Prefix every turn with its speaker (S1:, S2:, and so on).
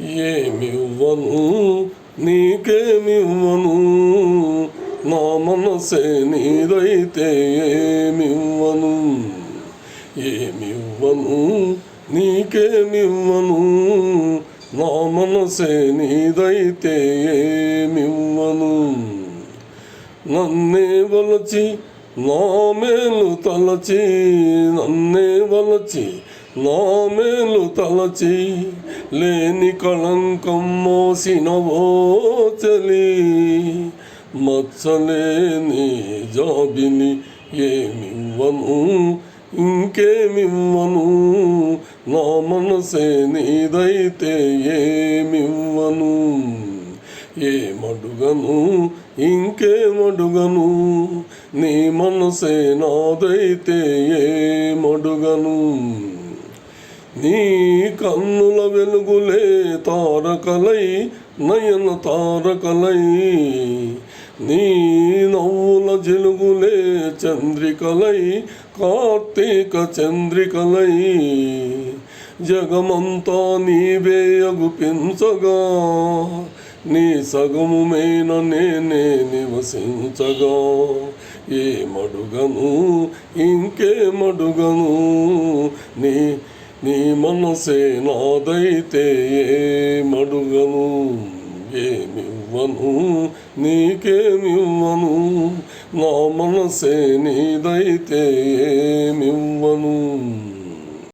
S1: ఏమివ్వను నీకేమివ్వను, నా మనసే నీదైతే ఏమివ్వను. ఏమివ్వను నీకేమివ్వను, నా మనసే నీదైతే ఏమివ్వను. నన్నే వలచి నా మేలు తలచి, నన్నే వలచి నా మేలు తలచి, లేని కళంకం మోసినవో చలి, మచ్చలేని జాబిని ఏమివ్వను ఇంకేమివ్వను, నా మనసే నీదైతే ఏమివ్వను. ఏమడుగను ఇంకేమడుగను, నీ మనసే నాదైతే ఏమడుగను. నీ కన్నుల వెలుగులే తారకలై నయన తారకలై, నీ నవ్వుల జిలుగులే చంద్రికలై కార్తీక చంద్రికలై, జగమంతా నీవే అగుపించగా, నీ సగము మేన నేనే నివసించగా. ఏమడుగను ఇంకేమడుగను, నీ మనసే నాదైతే ఏమడుగను. ఏమివ్వను నీకేమివ్వను, నా మనసే నీదైతే